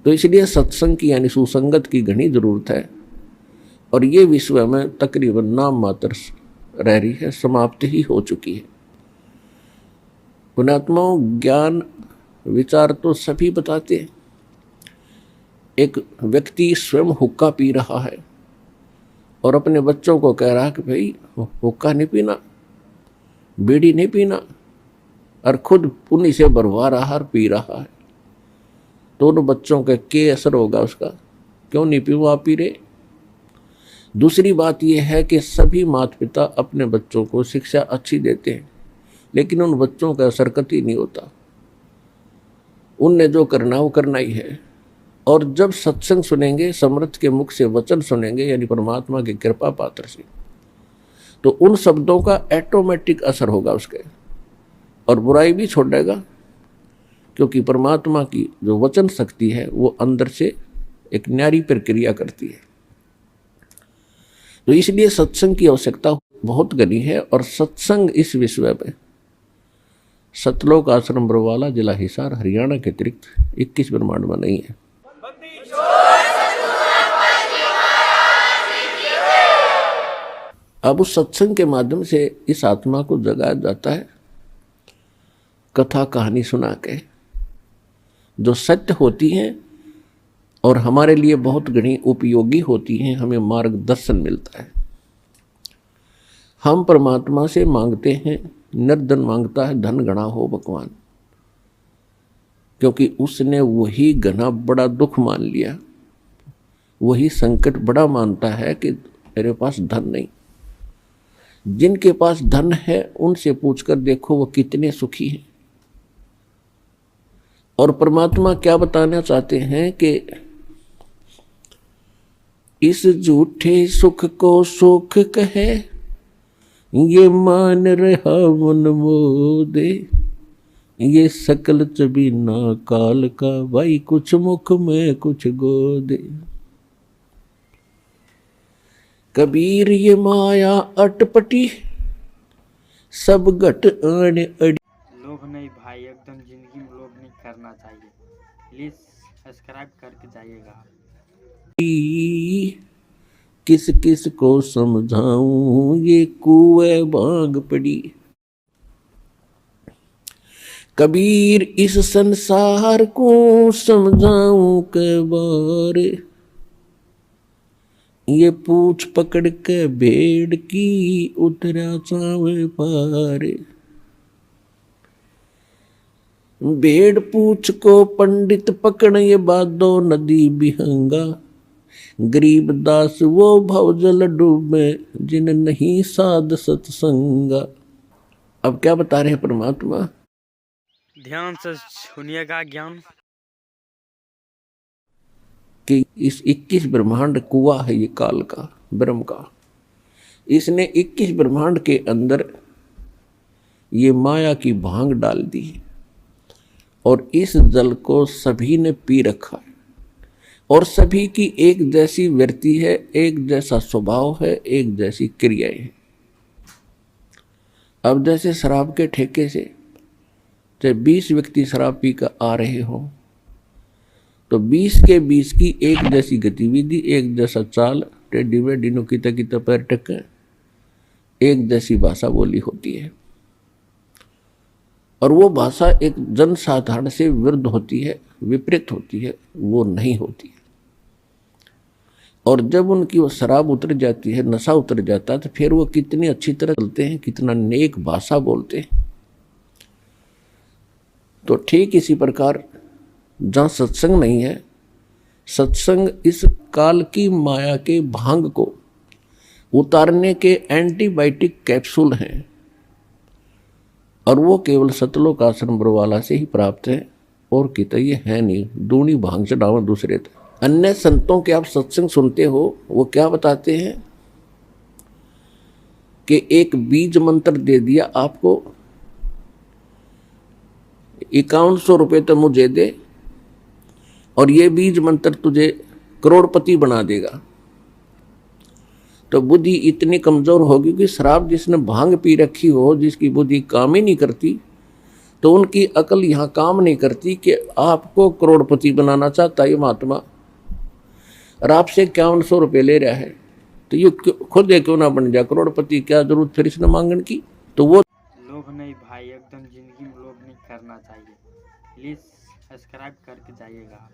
तो इसलिए सत्संग की यानी सुसंगत की घनी जरूरत है। और ये विश्व में तकरीबन नाम मात्र रह रही है, समाप्ति ही हो चुकी है। पुण्यात्माओं, ज्ञान विचार तो सभी बताते हैं। एक व्यक्ति स्वयं हुक्का पी रहा है और अपने बच्चों को कह रहा है कि भाई हुक्का नहीं पीना, बीड़ी नहीं पीना, और खुद उन्हीं से भरवा रहा और पी रहा है। तो उन बच्चों का क्या असर होगा उसका? क्यों नहीं पी, वो आप पी रहे। दूसरी बात यह है कि सभी माता पिता अपने बच्चों को शिक्षा अच्छी देते हैं, लेकिन उन बच्चों का असर कतई नहीं होता। उनने जो करना वो करना ही है। और जब सत्संग सुनेंगे, समर्थ के मुख से वचन सुनेंगे, यानी परमात्मा की कृपा पात्र से, तो उन शब्दों का ऑटोमेटिक असर होगा उसके, और बुराई भी छोड़ेगा। क्योंकि परमात्मा की जो वचन शक्ति है वो अंदर से एक न्यारी प्रक्रिया करती है। तो इसलिए सत्संग की आवश्यकता बहुत घनी है। और सत्संग इस विश्व में सतलोक आश्रम बरवाला, जिला हिसार, हरियाणा के अतिरिक्त 21 ब्रह्मांड में नहीं है। अब उस सत्संग के माध्यम से इस आत्मा को जगाया जाता है, कथा कहानी सुना के, जो सत्य होती हैं और हमारे लिए बहुत घनी उपयोगी होती हैं। हमें मार्गदर्शन मिलता है। हम परमात्मा से मांगते हैं, निर्धन मांगता है धन घना हो भगवान, क्योंकि उसने वही घना बड़ा दुख मान लिया, वही संकट बड़ा मानता है कि मेरे पास धन नहीं। जिनके पास धन है उनसे पूछकर देखो वो कितने सुखी हैं। और परमात्मा क्या बताना चाहते हैं कि इस झूठे सुख को सुख कहे, ये मान रहा मन मोदे, ये सकल चबीना काल का, भाई कुछ मुख में कुछ गोदे। कबीर ये माया अटपटी, सब घट आने अड़ी। लोभ नहीं भाई, एकदम जिंदगी में लोभ नहीं करना चाहिए। प्लीज सब्सक्राइब करके जाइएगा। किस किस को समझाऊं, ये कुएं भांग पड़ी। कबीर इस संसार को समझाऊं के बारे, ये पूछ पकड़ के भेड़ की उतरा चावे पारे। भेड़ पूछ को पंडित पकड़, ये बादो नदी बिहंगा। गरीब दास वो भवजल डूबे, जिन नहीं साध सत्संगा। अब क्या बता रहे हैं परमात्मा? ध्यान से सुनिएगा ज्ञान, कि इस 21 ब्रह्मांड कुआं है ये काल का, ब्रह्म का। इसने 21 ब्रह्मांड के अंदर ये माया की भांग डाल दी है, और इस जल को सभी ने पी रखा है। और सभी की एक जैसी वृत्ति है, एक जैसा स्वभाव है, एक जैसी क्रियाएं हैं। अब जैसे शराब के ठेके से चाहे 20 व्यक्ति शराब पी कर आ रहे हो, तो 20 के 20 की एक जैसी गतिविधि, एक जैसा चाल, टेढ़ी मेढ़ी नुकीता की पैर टक्के, एक जैसी भाषा बोली होती है। और वो भाषा एक जनसाधारण से विरुद्ध होती है, विपरीत होती है, वो नहीं होती है। और जब उनकी वो शराब उतर जाती है, नशा उतर जाता है, तो फिर वो कितनी अच्छी तरह चलते हैं, कितना नेक भाषा बोलते हैं। तो ठीक इसी प्रकार जहाँ सत्संग नहीं है, सत्संग इस काल की माया के भांग को उतारने के एंटीबायोटिक कैप्सूल हैं, और वो केवल सतलोक आश्रम बरवाला से ही प्राप्त है, और कितना ये है नहीं। दूनी भांग से डावा दूसरे थे। अन्य संतों के आप सत्संग सुनते हो, वो क्या बताते हैं कि एक बीज मंत्र दे दिया आपको, 5100 रुपये तो मुझे दे, और ये बीज मंत्र तुझे करोड़पति बना देगा। तो बुद्धि इतनी कमजोर होगी कि शराब जिसने भांग पी रखी हो, जिसकी बुद्धि काम ही नहीं करती, तो उनकी अकल यहाँ काम नहीं करती कि आपको करोड़पति बनाना चाहता है महात्मा और आपसे 5100 रुपये ले रहा है, तो ये खुद क्यों ना बन जाए करोड़पति, क्या जरूरत फिर इसने मांगने की। तो वो लोभ नहीं भाई, एकदम जिंदगी में लोभ नहीं करना चाहिए। प्लीज सब्सक्राइब करके जाइएगा।